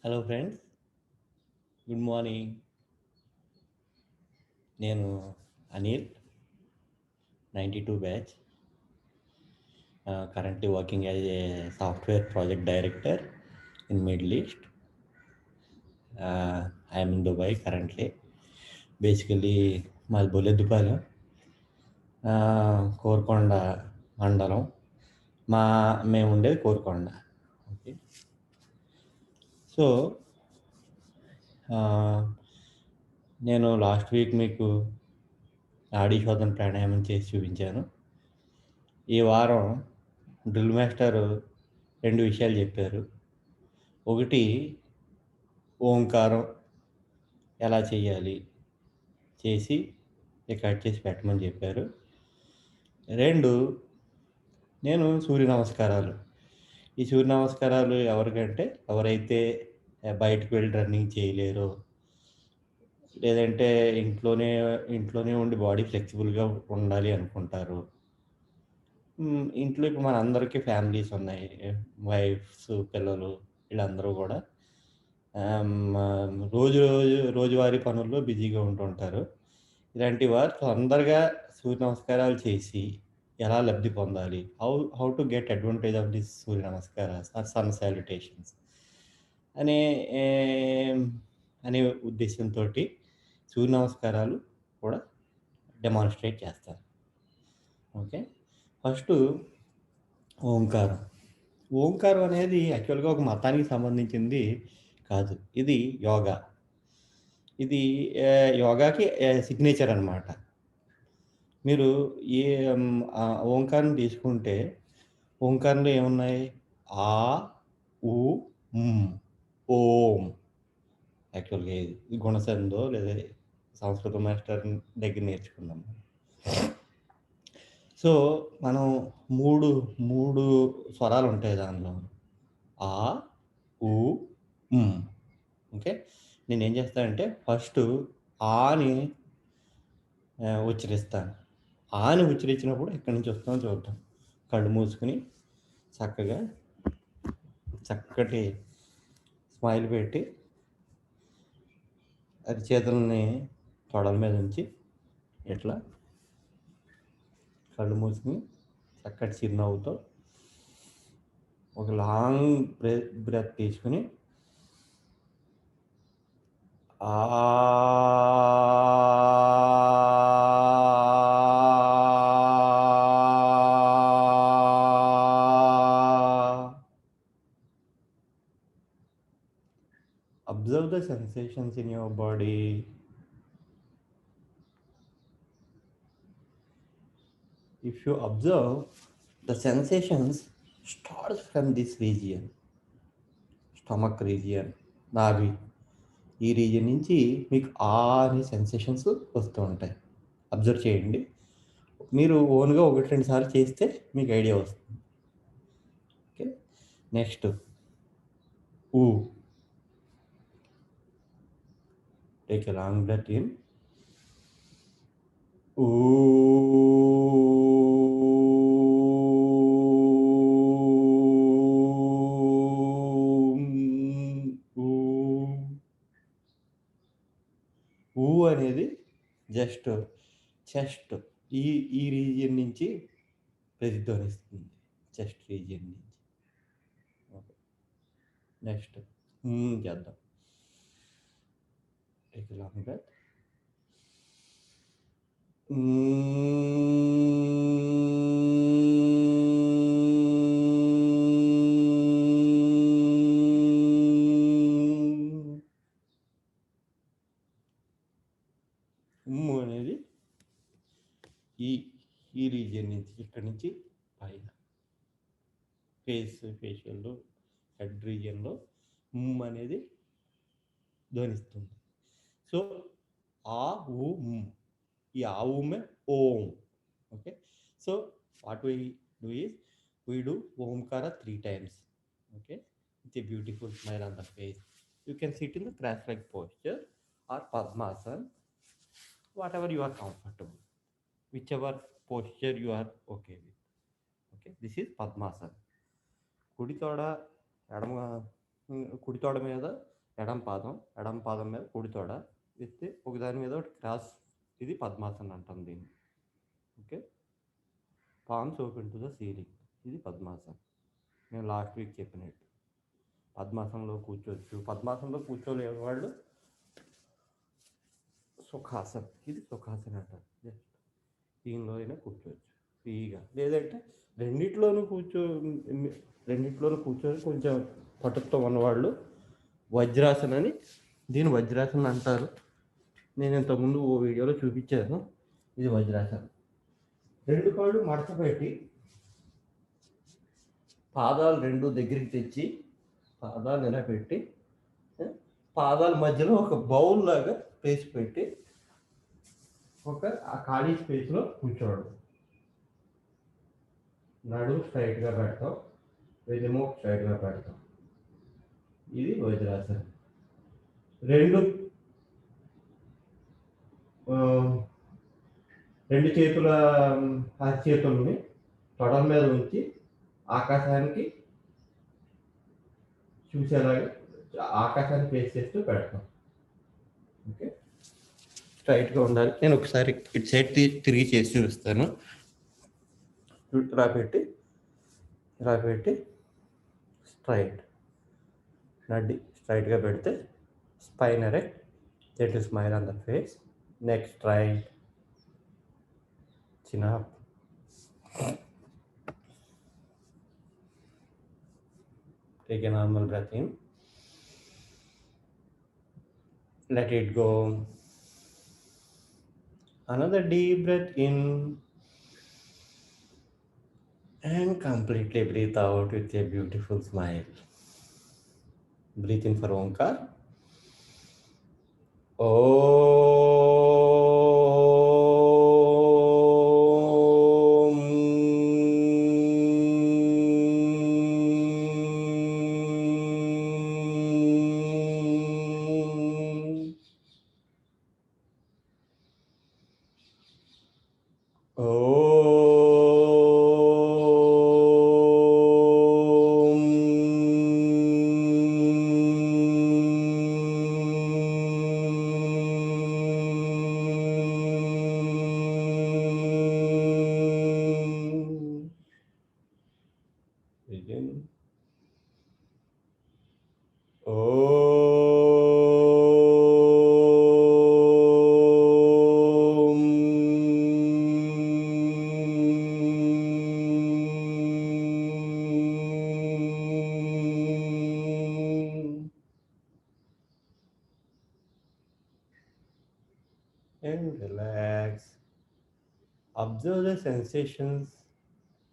Hello friends, good morning. నేను Anil, 92 batch. Currently working as a software project director in Middle East. I'm in Dubai currently. Basically మాది బొల్లెద్దుపాలెం, కోరుకొండ మండలం. మేము ఉండేది Korukonda. Okay, so నేను last week మీకు నాడీ శోధన ప్రాణాయామం చేసి చూపించాను. ఈ వారం డ్రిల్ మాస్టర్ 2 విషయాలు చెప్పారు. ఒకటి, ఓంకారం ఎలా చేయాలి చేసి రికార్డ్ చేసి పెట్టమని చెప్పారు. 2, నేను సూర్య నమస్కారాలు. ఈ సూర్య నమస్కారాలు ఎవరికంటే ఎవరైతే బయటకు వెళ్ళి రన్నింగ్ చేయలేరో, లేదంటే ఇంట్లోనే ఉండి బాడీ ఫ్లెక్సిబుల్గా ఉండాలి అనుకుంటారు. ఇంట్లో ఇప్పుడు మనందరికీ ఫ్యామిలీస్ ఉన్నాయి, వైఫ్స్, పిల్లలు, వీళ్ళందరూ కూడా రోజువారీ పనుల్లో బిజీగా ఉంటుంటారు. ఇలాంటి వారు తొందరగా సూర్య నమస్కారాలు చేసి ఎలా లబ్ధి పొందాలి, how to get advantage of this Surya namaskaras or sun salutations అనే అనే ఉద్దేశంతో సూర్య నమస్కారాలు కూడా డెమాన్స్ట్రేట్ చేస్తారు. ఓకే, ఫస్ట్ ఓంకారం. ఓంకారం అనేది యాక్చువల్గా ఒక మతానికి సంబంధించింది కాదు, ఇది యోగా. ఇది యోగాకి సిగ్నేచర్ అనమాట. మీరు ఏ ఓంకారం తీసుకుంటే ఓంకారంలో ఏమున్నాయి? ఆ, ఉ, ఓం. యాక్చువల్గా ఇది గుణసందో లేదా సంస్కృత మాస్టర్ దగ్గర నేర్చుకున్నాం. సో మనం మూడు మూడు స్వరాలు ఉంటాయి దానిలో, ఆ, ఉ, ఓకే. నేనేం చేస్తానంటే ఫస్ట్ ఆని ఉచ్చరిస్తాను. ఆని ఉచ్చరించినప్పుడు ఎక్కడి నుంచి వస్తామో చూద్దాం. కళ్ళు మూసుకుని చక్కటి స్మైల్ పెట్టి అరిచేతులని తొడల మీద ఉంచి ఇట్లా కళ్ళు మూసుకుని చక్కటి చిరునవ్వుతో ఒక లాంగ్ బ్రెత్ తీసుకుని observe the sensations in your body. If you observe, the sensations starts from this region, stomach region, నాభి. ఈ రీజియన్ నుంచి మీకు అనే సెన్సేషన్స్ వస్తూ ఉంటాయి. అబ్జర్వ్ చేయండి. మీరు ఓన్గా 1-2 సార్లు చేస్తే మీకు ఐడియా వస్తుంది. ఓకే, నెక్స్ట్ ఊ. Take a long breath in. ఊ. ఊ అనేది జస్ట్ చెస్ట్ ఈ ఈ రీజియన్ నుంచి ప్రతిధ్వనిస్తుంది, చెస్ట్ రీజియన్ నుంచి. ఓకే, నెక్స్ట్ చేద్దాం. Take long breath. అనేది ఈ రీజియన్ నుంచి, ఇక్కడి నుంచి పైన ఫేషియల్ హెడ్ రీజియన్లో అనేది ధ్వనిస్తుంది. సో ఆ ఊ, ఈ ఆ ఊమే Om. Okay, so what we do is we do Omkara 3 times. Okay, with a beautiful smile on the face. You can sit in the cross leg posture or Padmasan, whatever you are comfortable, whichever posture you are okay with. Okay, this is Padmasana. కుడి తోడ మీద ఎడం పాదం మీద కుడి తోడ ఎత్తి ఒకదాని మీద ఒకటి క్రాస్. ఇది పద్మాసనం అంటాం దీన్ని. Okay, palms open to the ceiling. ఇది పద్మాసనం. నేను లాస్ట్ వీక్ చెప్పినట్టు పద్మాసనంలో కూర్చోవచ్చు. పద్మాసనంలో కూర్చోలేని వాళ్ళు సుఖాసనం. ఇది సుఖాసనం అంటారు. జస్ట్ దీనిలో అయినా కూర్చోవచ్చు ఫ్రీగా. లేదంటే రెండిట్లోనూ కూర్చొని కొంచెం పటుత్వం ఉన్నవాళ్ళు వజ్రాసనం అని, దీన్ని వజ్రాసనం అంటారు. నేను ఇంతకుముందు ఓ వీడియోలో చూపించాను. ఇది వజ్రాసనం. 2 కాళ్ళు మడత పెట్టి పాదాలు 2 దగ్గరికి తెచ్చి పాదాలు ఇలా పెట్టి పాదాల మధ్యలో ఒక బౌల్ లాగా స్పేస్ పెట్టి ఆ ఖాళీ స్పేస్లో కూర్చోవడం. నడుము స్ట్రైట్గా పెడతాం, వెన్నెముక స్ట్రైట్గా పెడతాం. ఇది వజ్రాసనం. రెండు చేతుల్ని తొడల మీద ఉంచి ఆకాశానికి చూసేలాగా ఆకాశాన్ని ఫేస్ చేస్తూ పెడతాం. ఓకే, స్ట్రైట్గా ఉండాలి. నేను ఒకసారి ఇటు సైడ్ తిరిగి చేసి చూపిస్తాను. ఇలా పెట్టి స్ట్రైట్ నడ్డి స్ట్రైట్గా పెడితే spine erect, that to smile on the face, neck straight, chin up. Take a normal breath in. Let it go. Another deep breath in. And completely breathe out with a beautiful smile. Breathe in for Omkar. Begin. And relax. Observe the sensations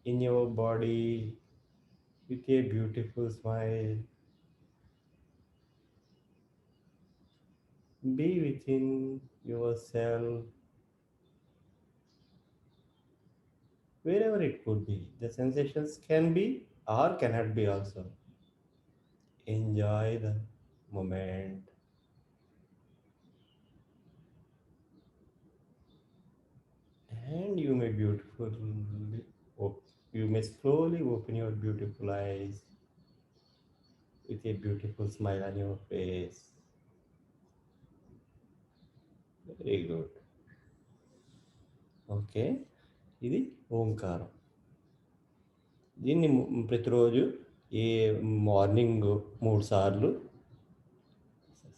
in your body with a beautiful smile. Be within yourself, wherever it could be. The sensations can be or cannot be also. Enjoy the moment. And you may slowly open your beautiful eyes with a beautiful smile on your face. Very good. Okay, ఇది ఓంకారం. దీన్ని ప్రతిరోజు morning 3 సార్లు,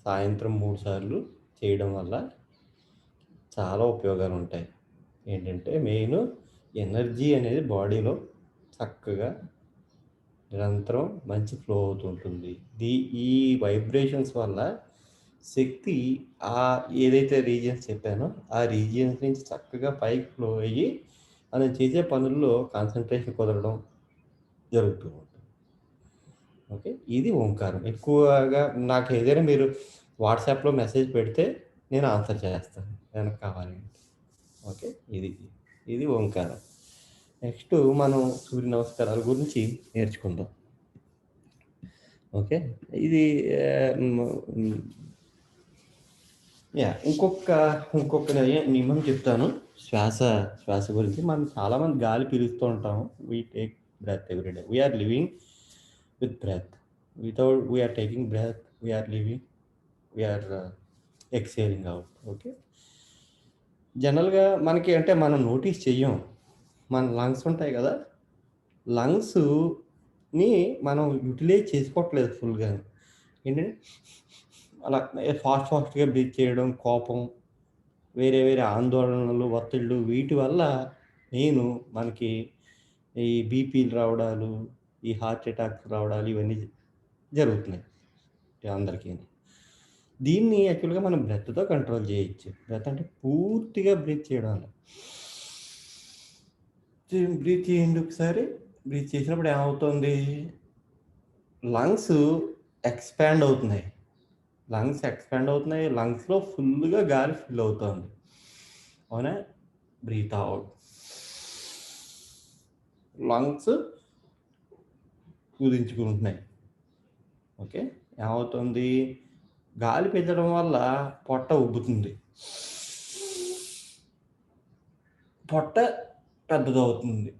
సాయంత్రం 3 సార్లు చేయడం వల్ల చాలా ఉపయోగాలు ఉంటాయి. ఏంటంటే మెయిన్ ఎనర్జీ అనేది బాడీలో చక్కగా నిరంతరం మంచి ఫ్లో అవుతుంటుంది. ఈ వైబ్రేషన్స్ వల్ల శక్తి ఏదైతే రీజియన్స్ చెప్పానో ఆ రీజియన్స్ నుంచి చక్కగా పైకి ఫ్లో అయ్యి మనం చేసే పనుల్లో కాన్సన్ట్రేషన్ కుదరడం జరుగుతూ ఉంటుంది. ఓకే, ఇది ఓంకారం. ఎక్కువగా నాకు ఏదైనా మీరు వాట్సాప్లో మెసేజ్ పెడితే నేను ఆన్సర్ చేస్తాను ఏమైనా కావాలంటే. ఓకే, ఇది ఓంకారం. నెక్స్ట్ మనం సూర్య నమస్కారాల గురించి నేర్చుకుందాం. ఓకే, ఇది ఇంకొక నియమం చెప్తాను. శ్వాస గురించి. మనం చాలామంది గాలి పీలుస్తూ ఉంటాము. We take breath every day. We are living with breath. Without we are taking breath, we are living we are exhaling out. Okay. జనరల్గా మనకి అంటే మనం నోటీస్ చెయ్యం, మన లంగ్స్ ఉంటాయి కదా, లంగ్స్ని మనం యూటిలైజ్ చేసుకోవట్లేదు ఫుల్గా. ఏంటంటే అలా ఫాస్ట్గా బ్రీత్ చేయడం, కోపం, వేరే వేరే ఆందోళనలు, ఒత్తిళ్ళు, వీటి వల్ల మనకి ఈ బీపీలు రావడాలు, ఈ హార్ట్ అటాక్స్ రావడాలు ఇవన్నీ జరుగుతున్నాయి అందరికీ. దీన్ని యాక్చువల్గా మనం బ్రెత్తో కంట్రోల్ చేయొచ్చు. బ్రెత్ అంటే పూర్తిగా బ్రీత్ చేయడం అలా. బ్రీత్ చేయండి ఒకసారి. బ్రీత్ చేసినప్పుడు ఏమవుతుంది, లంగ్స్ ఎక్స్పాండ్ అవుతున్నాయి. లంగ్స్లో ఫుల్గా గాలి ఫిల్ అవుతుంది. అవునా? Breathe out. లంగ్స్ కుదించుకుంటున్నాయి. ఓకే. ఏమవుతుంది, గాలి పీల్చడం వల్ల పొట్ట ఉబ్బుతుంది, పొట్ట పెద్దదవుతుంది.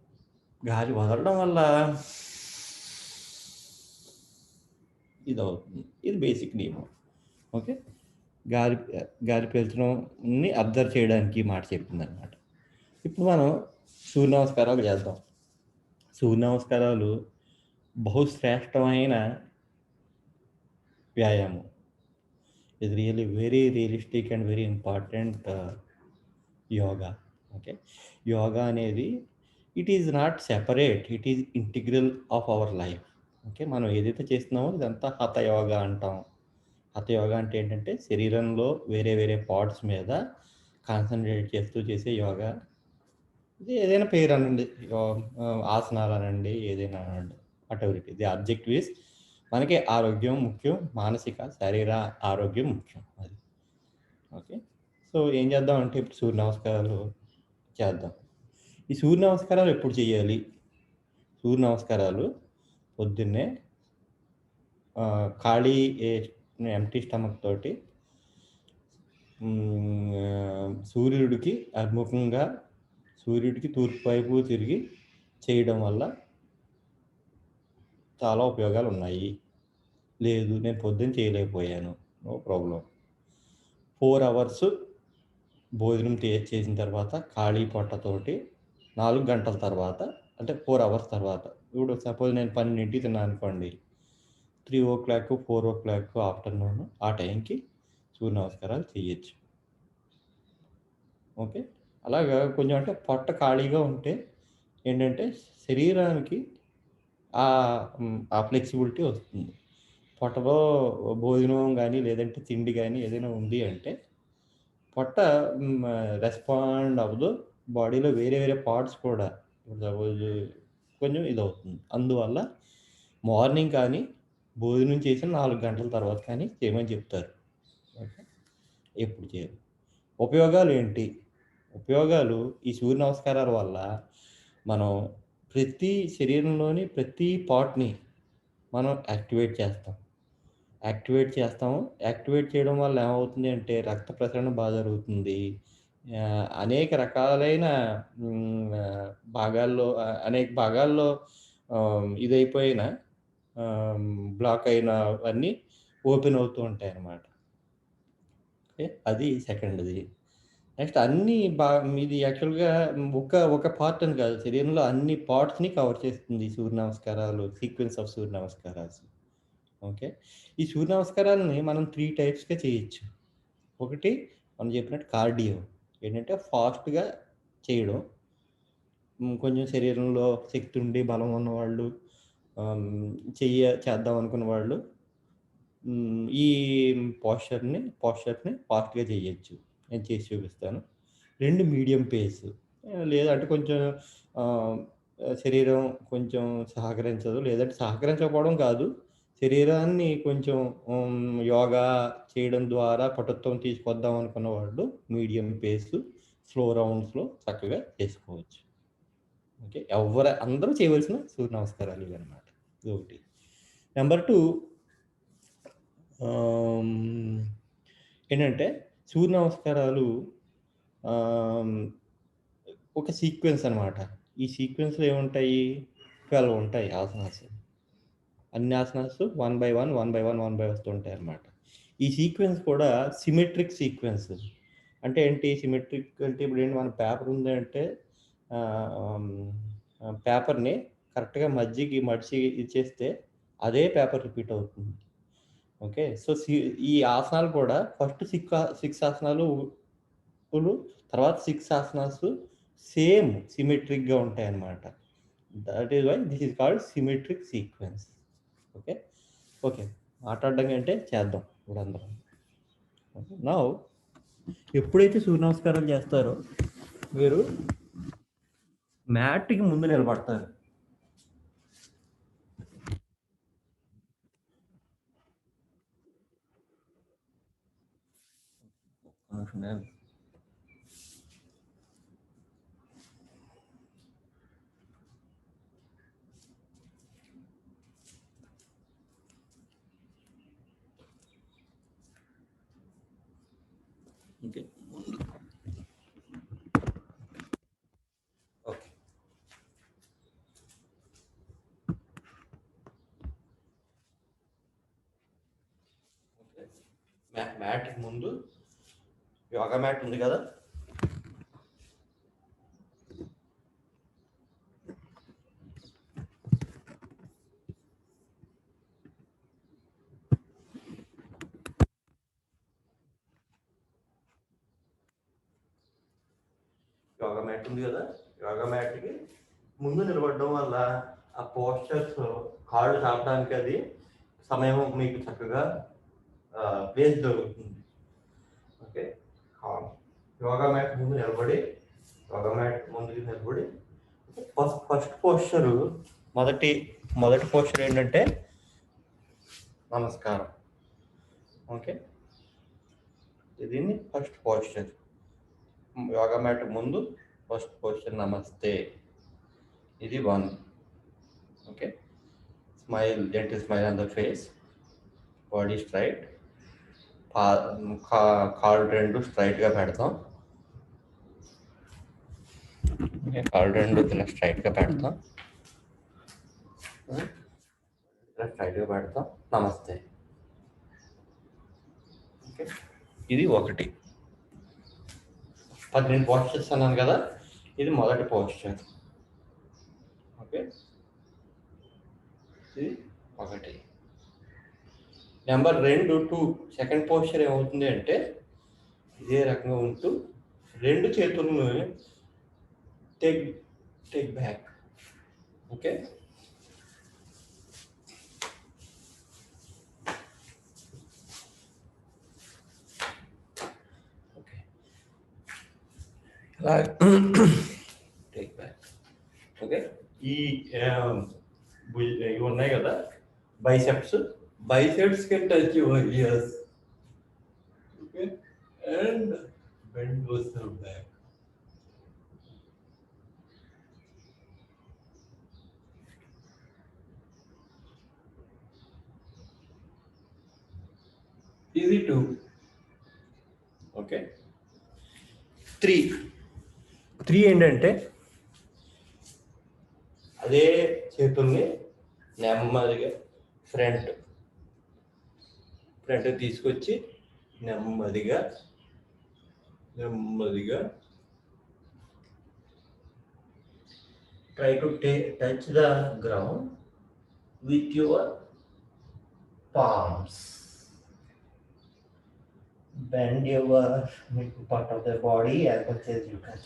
గాలి వదలడం వల్ల ఇది అవుతుంది. ఇది బేసిక్ నియమం. ఓకే. గాలి గాలి పీల్చడంని అబ్జర్వ్ చేయడానికి మాట చెప్పిందనమాట. ఇప్పుడు మనం సూర్య నమస్కారాలు చేద్దాం. సూర్య నమస్కారాలు బహుశ్రేష్టమైన వ్యాయామం. ఇది very realistic and very important yoga. Okay. Yoga అనేది it is not separate, it is integral of our life. Okay. మనం ఏదైతే చేస్తున్నామో ఇదంతా హఠ యోగా అంటాం. హఠ యోగా అంటే ఏంటంటే శరీరంలో వేరే వేరే పార్ట్స్ మీద కాన్సన్ట్రేట్ చేస్తూ చేసే యోగా. ఇది ఏదైనా పేరు అనండి, ఆసనాలు అనండి, ఏదైనా అనండి, whatever it is. The objective is మనకి ఆరోగ్యం ముఖ్యం, మానసిక శరీర ఆరోగ్యం ముఖ్యం. అది. ఓకే. సో ఏం చేద్దామంటే ఇప్పుడు సూర్య నమస్కారాలు చేద్దాం. ఈ సూర్య నమస్కారాలు ఎప్పుడు చేయాలి? సూర్య నమస్కారాలు పొద్దున్నే ఖాళీ ఎంప్టీ స్టమక్ తోటి సూర్యుడికి అభిముఖంగా, సూర్యుడికి తూర్పు వైపు తిరిగి చేయడం వల్ల చాలా ఉపయోగాలు ఉన్నాయి. లేదు నేను పొద్దున్న చేయలేకపోయాను, నో ప్రాబ్లం. 4 అవర్స్ భోజనం చేసిన తర్వాత ఖాళీ పొట్టతోటి 4 గంటల తర్వాత, అంటే 4 అవర్స్ తర్వాత, ఇప్పుడు సపోజ్ నేను 12కి తిన్నాను అనుకోండి, 3:00, 4:00 ఆఫ్టర్నూన్ ఆ టైంకి సూర్య నమస్కారాలు చేయొచ్చు. ఓకే. అలాగా కొంచెం అంటే పొట్ట ఖాళీగా ఉంటే ఏంటంటే శరీరానికి ఆ ఫ్లెక్సిబిలిటీ వస్తుంది. పొట్టలో భోజనం కానీ లేదంటే తిండి కానీ ఏదైనా ఉంది అంటే పొట్ట రెస్పాండ్ అవ్వదు. బాడీలో వేరే వేరే పార్ట్స్ కూడా సపోజ్ కొంచెం ఇదవుతుంది. అందువల్ల మార్నింగ్ కానీ భోజనం చేసిన 4 గంటల తర్వాత కానీ చేయమని చెప్తారు. ఓకే. ఎప్పుడు చేయాలి? ఉపయోగాలు ఏంటి? ఉపయోగాలు ఈ సూర్య నమస్కారాల వల్ల మనం శరీరంలోని ప్రతి పార్ట్‌ని మనం యాక్టివేట్ చేస్తాము. యాక్టివేట్ చేయడం వల్ల ఏమవుతుంది అంటే రక్త ప్రసరణ బాగా జరుగుతుంది. అనేక రకాలైన అనేక భాగాల్లో ఇదైపోయిన బ్లాక్ అయినవన్నీ ఓపెన్ అవుతూ ఉంటాయన్నమాట. ఓకే. అది సెకండ్‌ది. నెక్స్ట్ ఇది యాక్చువల్‌గా ఒక పార్ట్ అని కాదు. శరీరంలో అన్ని పార్ట్స్‌ని కవర్ చేస్తుంది ఈ సూర్య నమస్కారాలు. Sequence of Surya నమస్కారాస్. ఓకే. ఈ సూర్య నమస్కారాలని మనం 3 టైప్స్‌గా చేయొచ్చు. ఒకటి మనం చెప్పినట్టు కార్డియో. ఏంటంటే ఫాస్ట్‌గా చేయడం. కొంచెం శరీరంలో శక్తి ఉండి, బలం ఉన్నవాళ్ళు, చేద్దాం అనుకున్న వాళ్ళు ఈ పోస్చర్‌ని ఫాస్ట్‌గా చేయొచ్చు. నేను చేసి చూపిస్తాను. 2 మీడియం పేస్. లేదంటే కొంచెం శరీరం కొంచెం సహకరించదు, లేదంటే సహకరించకపోవడం కాదు, శరీరాన్ని కొంచెం యోగా చేయడం ద్వారా పటుత్వం తీసుకొద్దాం అనుకున్న వాళ్ళు మీడియం పేస్, స్లో రౌండ్స్‌లో చక్కగా చేసుకోవచ్చు. ఓకే. అందరూ చేయవలసిన సూర్య నమస్కారాలు ఇవన్నమాట. ఇదొకటి. నెంబర్ 2 ఏంటంటే సూర్య నమస్కారాలు ఒక సీక్వెన్స్ అనమాట. ఈ సీక్వెన్స్‌లో ఏముంటాయి? 12 ఉంటాయి ఆసనాస్. అన్ని ఆసనాస్ 1 బై 1 వస్తుంటాయన్నమాట. ఈ సీక్వెన్స్ కూడా సిమెట్రిక్ సీక్వెన్స్. అంటే ఏంటి సిమెట్రిక్ అంటే ఇప్పుడు ఏంటి మన పేపర్ ఉంది అంటే పేపర్ని కరెక్ట్గా మధ్యకి మడిచి ఇచ్చేస్తే అదే పేపర్ రిపీట్ అవుతుంది. ఓకే. సో ఈ ఆసనాలు కూడా ఫస్ట్ సిక్స్ ఆసనాలు తర్వాత 6 ఆసనాస్ సేమ్ సిమెట్రిక్గా ఉంటాయి అన్నమాట. That is why this is called symmetric sequence. Okay. Okay, మాట్లాడడం అంటే చేద్దాం ఇప్పుడు అందరం. నా ఎప్పుడైతే సూర్య నమస్కారాలు చేస్తారో మీరు మ్యాట్కి ముందు నిలబడతారు. Okay, okay. మ్యాట్కి ముందు యోగా మ్యాట్ ఉంది కదా, యోగా మ్యాట్ ఉంది కదా, యోగా మ్యాట్కి ముందు నిలబడడం వల్ల ఆ పోస్చర్స్ కాళ్ళు చాపడానికి అది సమయం మీకు చక్కగా ప్లేస్ దొరుకుతుంది. ఓకే, యోగా మ్యాట్ ముందు నిలబడి యోగా మ్యాట్ ముందుకి నిలబడి ఫస్ట్ పోస్చరు మొదటి పోస్చర్ ఏంటంటే నమస్కారం. ఓకే, దీన్ని ఫస్ట్ పోస్చర్. యోగా మ్యాట్ ముందు ఫస్ట్ పోస్చర్ నమస్తే. ఇది 1. Okay, smile, gentle smile on the face, body straight, కాళ్ళు 2 స్ట్రైట్గా పెడతాం. కాళ్ళు 2 ఇలా స్ట్రైట్గా పెడతాం. ఇలా స్ట్రైట్గా పెడతాం. నమస్తే. ఓకే, ఇది 1. 18 పోస్చర్స్ అన్నాను కదా, ఇది మొదటి పోస్చర్. ఓకే, ఇది 1. నెంబర్ 2 సెకండ్ పోస్చర్ ఏమవుతుంది అంటే ఇదే రకంగా ఉంటూ 2 చేతులను టేక్ బ్యాక్. ఓకే, ఇలా టేక్ బ్యాక్. ఓకే, ఇవి ఉన్నాయి కదా biceps can touch your ears. Okay, and bend yourself back. Easy 2. Okay, 3 ఏంటంటే అదే చేతుల్ని నెమ్మదిగా ఫ్రంట్ తీసుకొచ్చి నెమ్మదిగా try to touch the ground with your palms. Bend your part of the body as much as you can.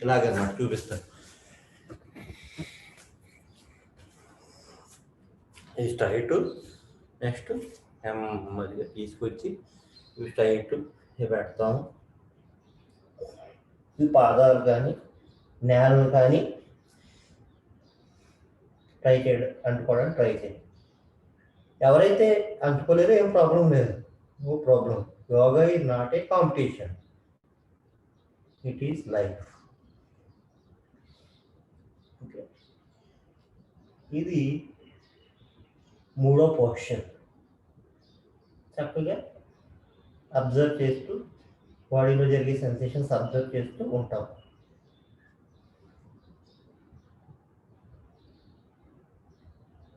ఇలాగన్నమాట చూపిస్తాను. ఇది straight. Next నెమ్మదిగా తీసుకొచ్చి ఇవి స్ట్రైట్ పెడతాము. ఈ పాదాలు కానీ నేలలు కానీ అంటుకోవడానికి ట్రై చేయండి. ఎవరైతే అంటుకోలేరో ఏం ప్రాబ్లం లేదు, no problem. Yoga is not a competition, it is life. Okay, ఇది 3వ పోస్చర్. చక్కగా అబ్జర్వ్ చేస్తూ బాడీలో జరిగే సెన్సేషన్స్ అబ్జర్వ్ చేస్తూ ఉంటాం.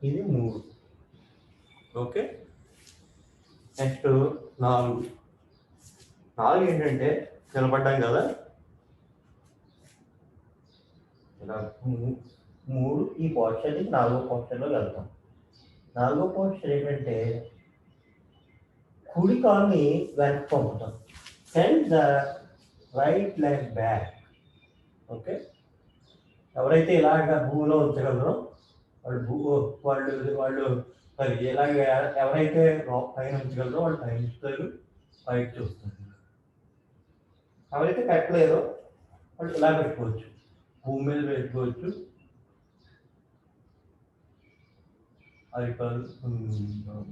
ఇది 3. ఓకే, నెక్స్ట్ 4 4 ఏంటంటే నిలబడ్డాం కదా, ఇలా 3 ఈ పోస్చర్ నుంచి 4వ పోస్చర్లో వెళ్తాం. 4వ పోస్చర్ ఏంటంటే కుడి కాల్ని వెనక్కి పంపుతాం. Send the right leg back. Okay, ఎవరైతే ఇలాగ భూమిలో ఉంచగలరో వాళ్ళు మరి ఇలాగ ఎవరైతే పైన ఉంచగలరో వాళ్ళు పైన ఉంచుతారు, పైకి చూస్తారు. ఎవరైతే పెట్టలేరో వాళ్ళు ఇలా పెట్టుకోవచ్చు, భూమి మీద పెట్టుకోవచ్చు, అరికాలు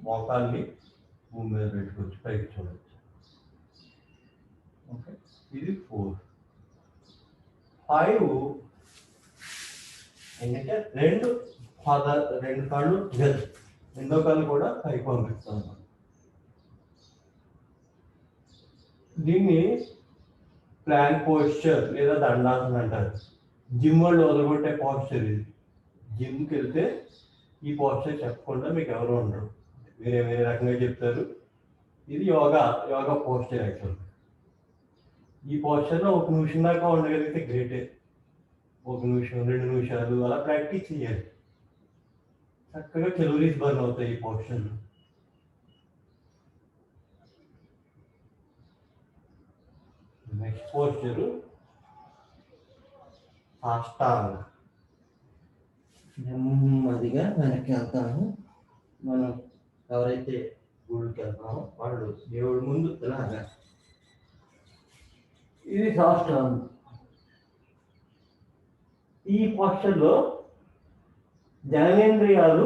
మోకాల్ని భూమి మీద పెట్టుకోవచ్చు, పైకి చూడవచ్చు. ఓకే, ఇది 4. 5 ఏంటంటే రెండు కాళ్ళు గది, రెండో కాళ్ళు కూడా పైకి పంపిస్తాం. దీన్ని ప్లాంక్ పోస్చర్ లేదా దండాసనం అంటారు. జిమ్ వాళ్ళు వదలగొట్టే పోస్చర్ ఇది. జిమ్కి వెళ్తే ఈ పోస్చర్ చెప్పకుండా మీకు ఎవరు ఉండరు, వేరే వేరే రకంగా చెప్తారు. ఇది యోగా పోస్చర్ యాక్చువల్. ఈ పోస్చర్లో 1 నిమిషం దాకా ఉండగలిగితే గ్రేటే. 1 నిమిషం 2 నిమిషాలు అలా ప్రాక్టీస్ చేయాలి. చక్కగా కెలోరీస్ బర్న్ అవుతాయి ఈ పోస్చర్లో. నెక్స్ట్ పోస్చరు సాష్టాంగ. నెమ్మదిగా వెనక్కి వెళ్తాము. మనం ఎవరైతే గుడికి వెళ్తామో వాళ్ళు దేవుడి ముందు ఇలాగా, ఇది సాష్టాంగం. ఈ పోస్చర్లో జననేంద్రియాలు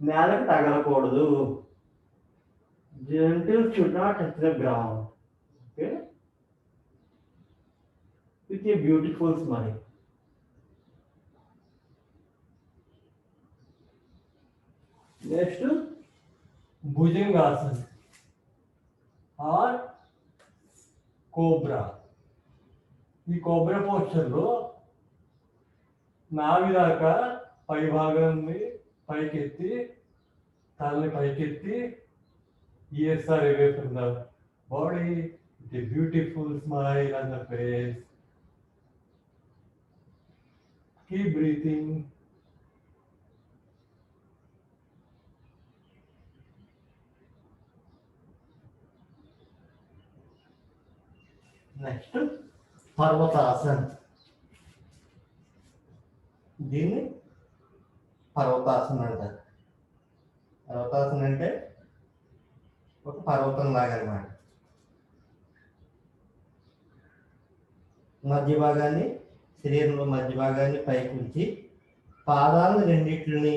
నేలకు తగలకూడదు. Genitals should not touch the ground. Okay, with a beautiful smile. Next Bhujangasan or cobra. ఈ కోబ్రా పోస్చర్లో నాభి దాకా పై భాగాన్ని పైకెత్తి, తలని పైకెత్తి, ears are away from the body, with a beautiful smile on the face. Keep breathing. Next Parvatasan. దీన్ని పర్వతాసనం అంటారు. పర్వతాసనం అంటే ఒక పర్వతం లాగా అన్నమాట. శరీరంలో మధ్య భాగాన్ని పైకి ఉంచి పాదాలను రెండింటిని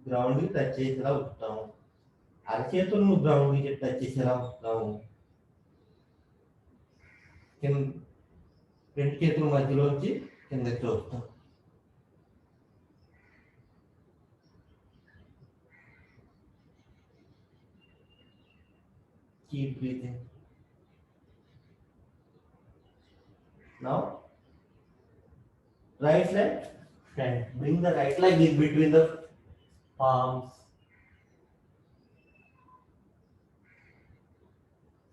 గ్రౌండ్కి టచ్ చేసేలా ఉంచుతాము. అరచేతులను గ్రౌండ్కి టచ్ చేసేలా ఉంచుతాము. రెండు చేతుల మధ్యలోంచి కిందకి చూస్తాం. Keep breathing. Now, right leg stand. Bring the right leg in between the palms.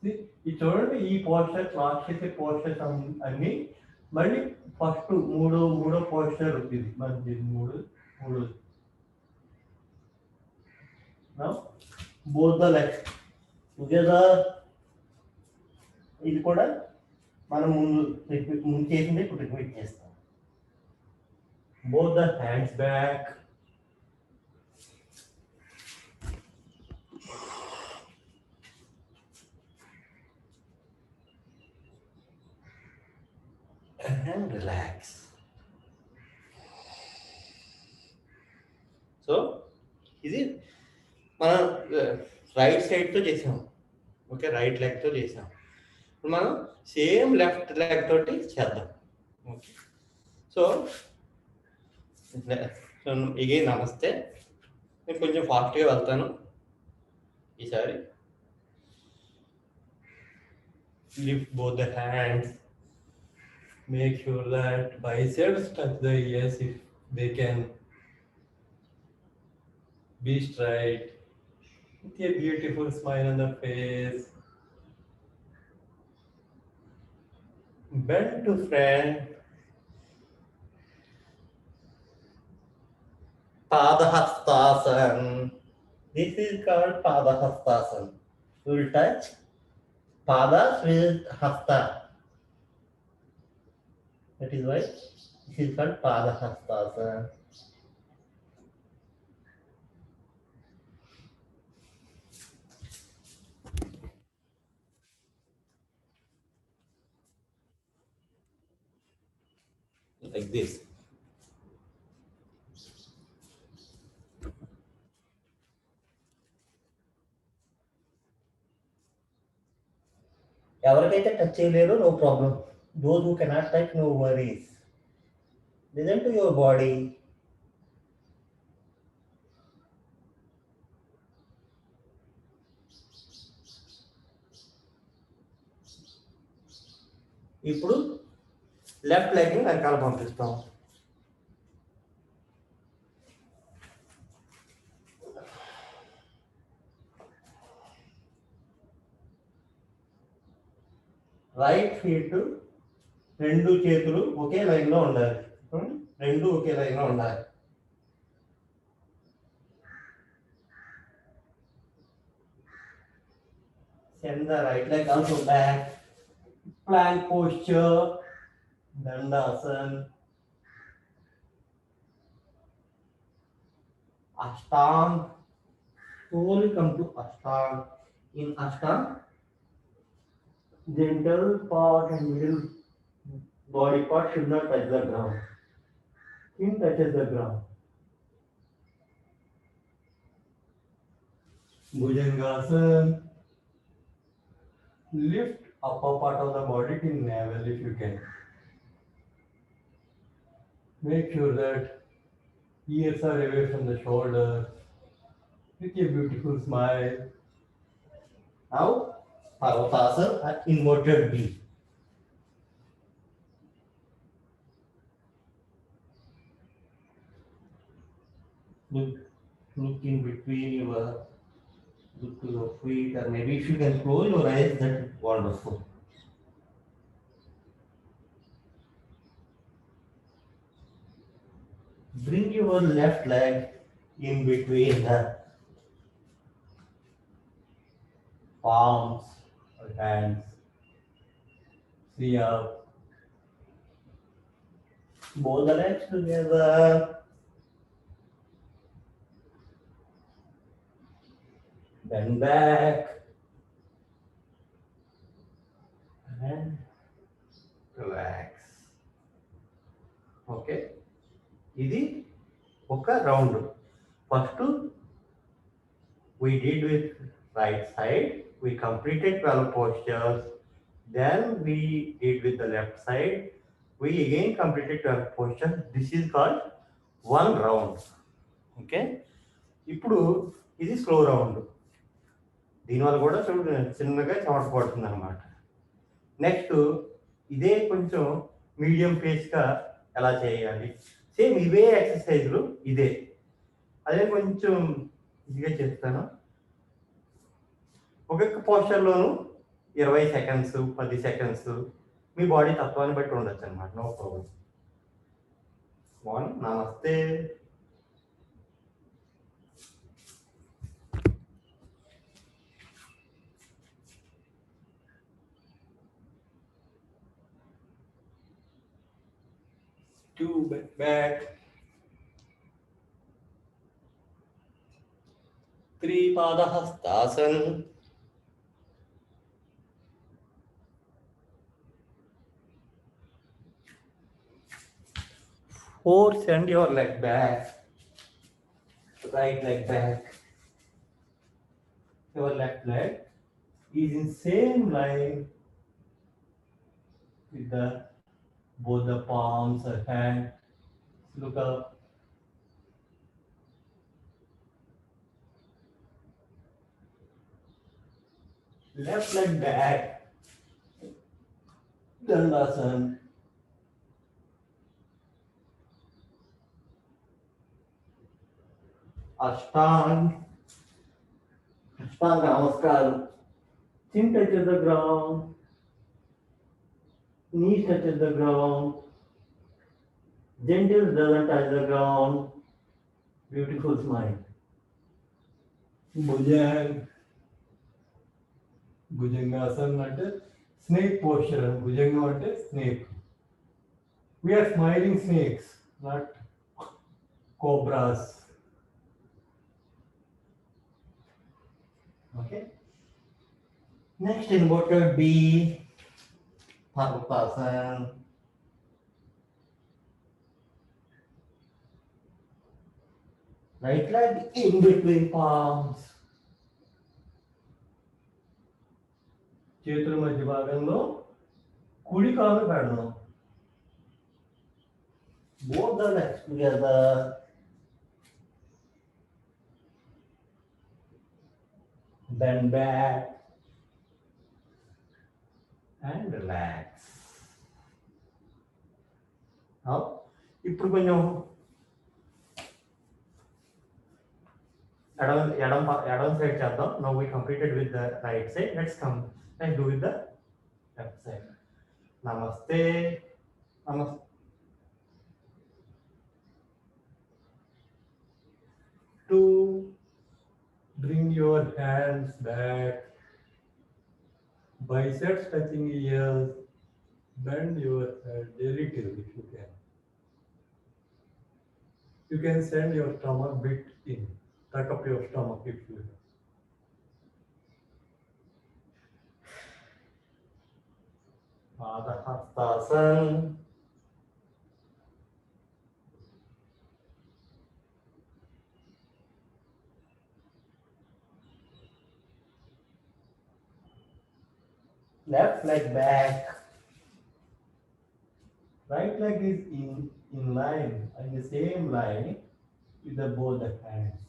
See, ఈ చూడండి, ఈ పోస్చర్ క్లాస్ చేసే పోస్చర్స్ అన్ని మళ్ళీ ఫస్ట్ మూడో పోస్చర్ ఇది మనకి మూడు. Now, both the legs together. ఇది కూడా మనం ముందు చేసింది ఇప్పుడు రిపీట్ చేస్తాం. Both the hands back. And relax. So ఇది మనం రైట్ సైడ్తో చేసాం. ఓకే, రైట్ లెగ్తో చేసాం. ఇప్పుడు మనం సేమ్ లెఫ్ట్ లెగ్ తోటి చేద్దాం. ఓకే, సో ఇగే నమస్తే. నేను కొంచెం ఫాస్ట్గా వెళ్తాను ఈసారి. Lift both the hands. Make sure that biceps touch the ears if they can. Be straight. with a beautiful smile on the face. Bend to front. Padahastasana. This is called Padahastasana. You will touch Padas with Hasta. That is why this is called Padahastasana. Like this. ఎవరికైతే touch చేయలేరో no problem. Those who cannot touch no worries. Listen to your body. ఇప్పుడు left leg ని వెనకాల పంపిస్తాం. Right feet రెండు చేతులు ఒకే line లో ఉండాలి. రెండు ఒకే లైన్ లో ఉండాలి. Send the right leg also back. Plank posture. Dandasana. Ashtanga. Slowly come to Ashtanga. In Ashtanga, gentle part and middle body part should not touch the ground. Chin touches the ground. Bhujangasana. Lift upper part of the body till navel if you can. Make sure that ears are away from the shoulder with a beautiful smile. Now, Parvatasana at inverted V. Look in between your, look to your feet, or maybe if you can close your eyes, that's wonderful. Bring your left leg in between the palms or hands. See up. Both the legs together. Bend back. And relax. Okay. ఇది ఒక round. First we did with right side, we completed 12 postures, then we did with the left side, we again completed 12 postures. This is called one round. Okay, ఇప్పుడు ఇది slow round. దీనివల్ల కూడా చిన్నగా చెమట పడుతుంది అనమాట. నెక్స్ట్ ఇదే కొంచెం మీడియం పేస్గా ఎలా చేయాలి, సేమ్ ఇవే ఎక్సర్సైజ్లు ఇదే, అదే కొంచెం ఇదిగా చెప్తాను. ఒక్కొక్క పోస్చర్లోను 20 సెకండ్స్ 10 సెకండ్స్ మీ బాడీ తత్వాన్ని బట్టి ఉండొచ్చు అనమాట. No problem. Namaste. Two back. 3 Padahastasana. 4 send your leg back. Right leg back. Your left leg is in same line with the both the palms or hand. Look up. Left leg back. Dandasana. Ashtanga. Ashtanga Namaskar. Chin touches the ground. Knees touches the ground. Gentle doesn't touch the ground. Beautiful smile. Bhujang. Bhujangasana అంటే snake posture. Bhujanga అంటే snake. We are smiling snakes, not cobras. Okay. Next in water B. Parvatasana. Right leg in between palms. చేతుల మధ్య భాగంలో కుడి కాలు పెడదాం. Both the legs together. Bend back and relax. Now, ఇప్పుడు కొంచెం ఎడం సైడ్ చేద్దాం. Now we completed with the right side. Let's do with the left side. Namaste. Namaste. To bring your hands back, biceps touching ears, bend your head a little if you can. You can send your stomach bit in, tuck up your stomach if you have. Padahastasana. Left leg back. Right leg is in line, and the same line with the both the hands.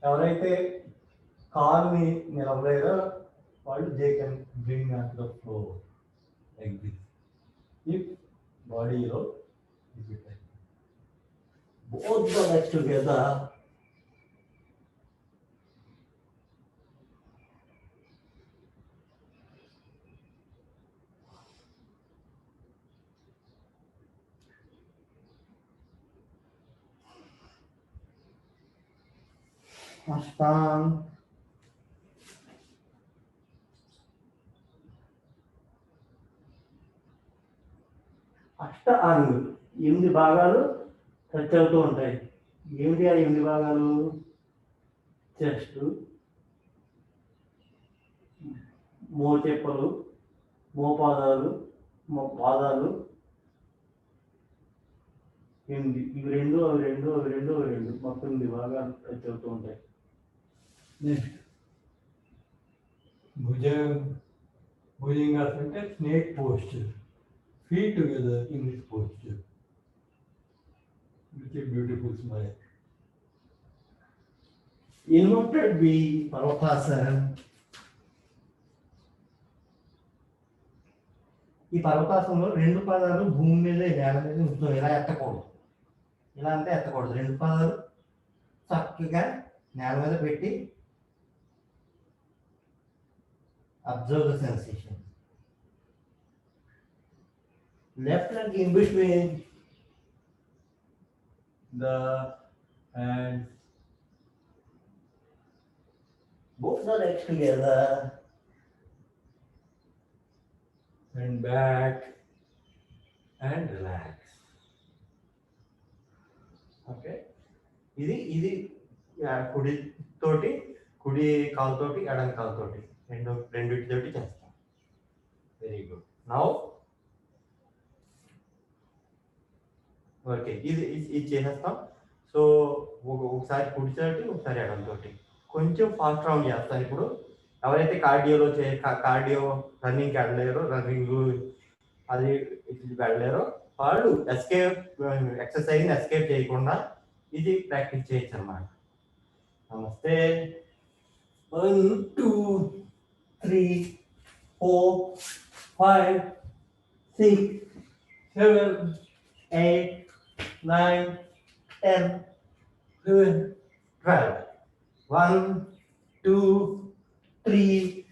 ఎవరైతే కాల్ని నిలబడారో వాళ్ళు they can bring onto the floor like this. If body roll, is it like Both the legs together. Ashtanga. అష్టాంగ్ 8 భాగాలు touch అవుతూ ఉంటాయి. ఏమిటి ఆ 8 భాగాలు? Chest, మోచెప్పలు, మోపాదాలు, పాదాలు 8. ఇవి రెండు అవి రెండు అవి రెండు అవి రెండు మొత్తం 8 భాగాలు టచ్ అవుతూ ఉంటాయి. next? Bhujangasana అంటే snake posture. Feet together in this posture. With a beautiful smile. Inverted V, Parvatasana. ఈ పర్వతాసనంలో 2 పాదాలు భూమి మీద నేల మీద ఉంచుతాం. ఇలా ఎత్తకూడదు, ఇలా అంటే ఎత్తకూడదు. 2 పాదాలు చక్కగా నేల మీద పెట్టి observe the sensation. Left leg in between The hands, both the legs together. and back and relax. Okay, ఇది కుడి తోటి, కుడి కాలుతోటి, ఎడం కాలుతోటి రెండిటితోటి చేస్తాం. Very good. నౌ ఓకే, ఇది చేసేస్తాం. సో ఒకసారి కుడితోటి, ఒకసారి ఎడంతోటి కొంచెం ఫాస్ట్ రౌండ్ చేస్తాను. ఇప్పుడు ఎవరైతే కార్డియో రన్నింగ్కి వెళ్ళలేరో, రన్నింగ్ అది వెళ్ళలేరో వాళ్ళు ఎక్సర్సైజ్ని ఎస్కేప్ చేయకుండా ఇది ప్రాక్టీస్ చేయొచ్చు అన్నమాట. నమస్తే. 1 2 3 4 5 6 7 8 9 10 11 12. 1, 2, 3,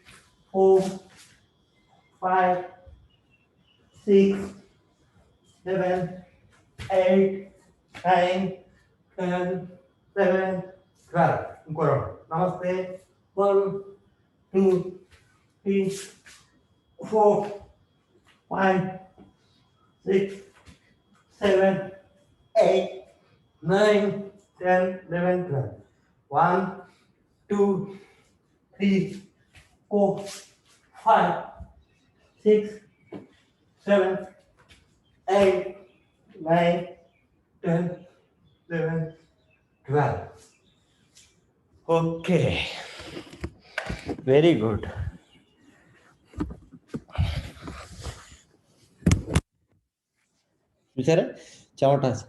4, 5, 6, 7, 8, 9, 10, 11, 12. ఇంకో రౌండ్. నమస్తే. 1, 2, 3, 4, 5, 6, 7, 8, 9, 10, 11, 12. 1, 2, 3, 4, 5, 6, 7, 8, 9, 10, 11, 12. Okay. Very good. చూసారా చెమటాస్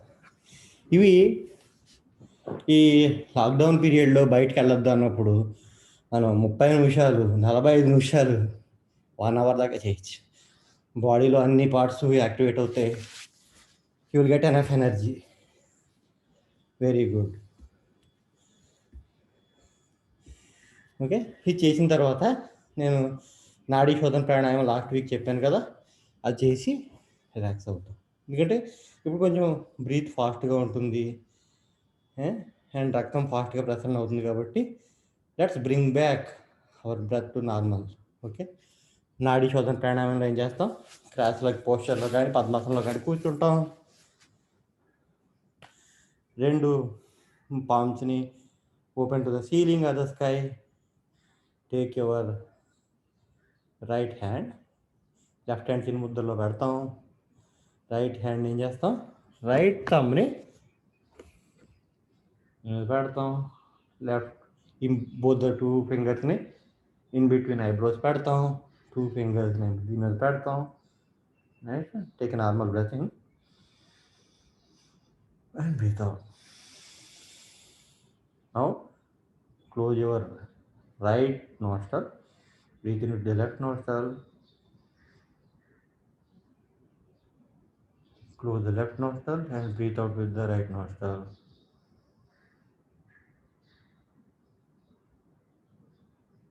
ఇవి ఈ లాక్డౌన్ పీరియడ్లో బయటకు వెళ్ళొద్దు అన్నప్పుడు మనం 30 నిమిషాలు 45 నిమిషాలు 1 అవర్ దాకా చేయొచ్చు. బాడీలో అన్ని పార్ట్స్ యాక్టివేట్ అవుతాయి. You will get enough energy. Very good. Okay, ఇది చేసిన తర్వాత నేను నాడీ శోధన ప్రాణాయామం లాస్ట్ వీక్ చెప్పాను కదా, అది చేసి రిలాక్స్ అవుతాం. ఎందుకంటే ఇప్పుడు కొంచెం బ్రీత్ ఫాస్ట్గా ఉంటుంది అండ్ రక్తం ఫాస్ట్గా ప్రసరణ అవుతుంది కాబట్టి let's bring back our breath to normal. Okay, నాడీ శోధన ప్రాణాయామంలో ఏం చేస్తాం, క్రాస్ లెగ్ పోస్చర్లో కానీ పద్మాసనంలో కానీ కూర్చుంటాం. 2 పామ్స్ని open to the ceiling or the sky. Take your right hand, left hand చిన్న ముద్దల్లో పెడతాం. రైట్ హ్యాండ్ ఏం చేస్తాం, రైట్ థంబ్ని పెడతాం. లెఫ్ట్ ఇన్ బోత్ ద 2 ఫింగర్స్ని ఇన్ బిట్వీన్ ఐబ్రోస్ పెడతాం. 2 ఫింగర్స్ని దీని మీద పెడతాం. Right, take normal breathing and breathe out. Now close your right nostril, breathe in with the left nostril, close the left nostril and breathe out with the right nostril.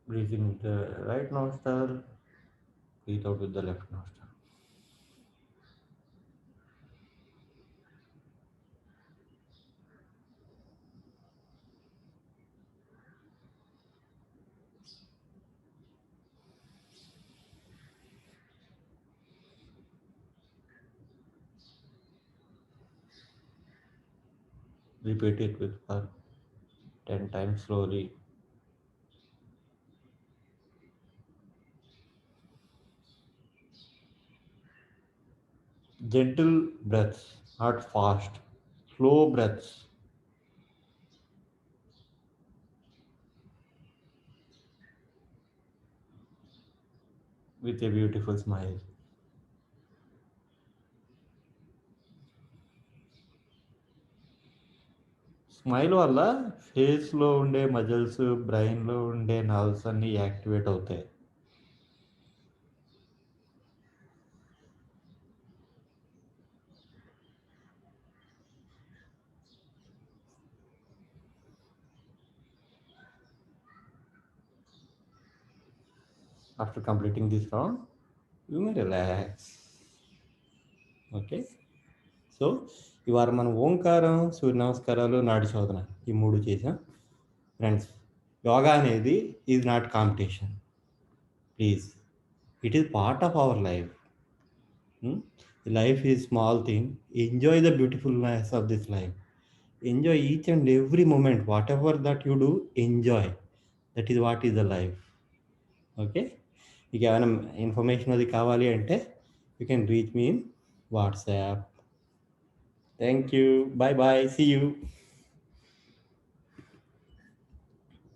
Breathe in with the right nostril, breathe out with the left nostril. Repeat it with her 10 times slowly. Gentle breaths, not fast. Slow breaths. With a beautiful smile. Smile వల్ల ఫేస్లో ఉండే muscles, బ్రెయిన్లో ఉండే nerves అన్నీ activate అవుతాయి. After completing this round, you may relax. Okay, so ఇవాళ మనం ఓంకారం, సూర్య నమస్కారాలు, నాడి శోధన ఈ 3 చేసాం. ఫ్రెండ్స్, యోగా అనేది is not competition. Please, it is part of our life. Life is small thing. Enjoy the beautifulness of this life. Enjoy each and every moment. Whatever that you do, enjoy. That is what is the life. Okay, మీకు ఏమైనా information అది కావాలి అంటే you can reach me in WhatsApp. Thank you. Bye bye. See you.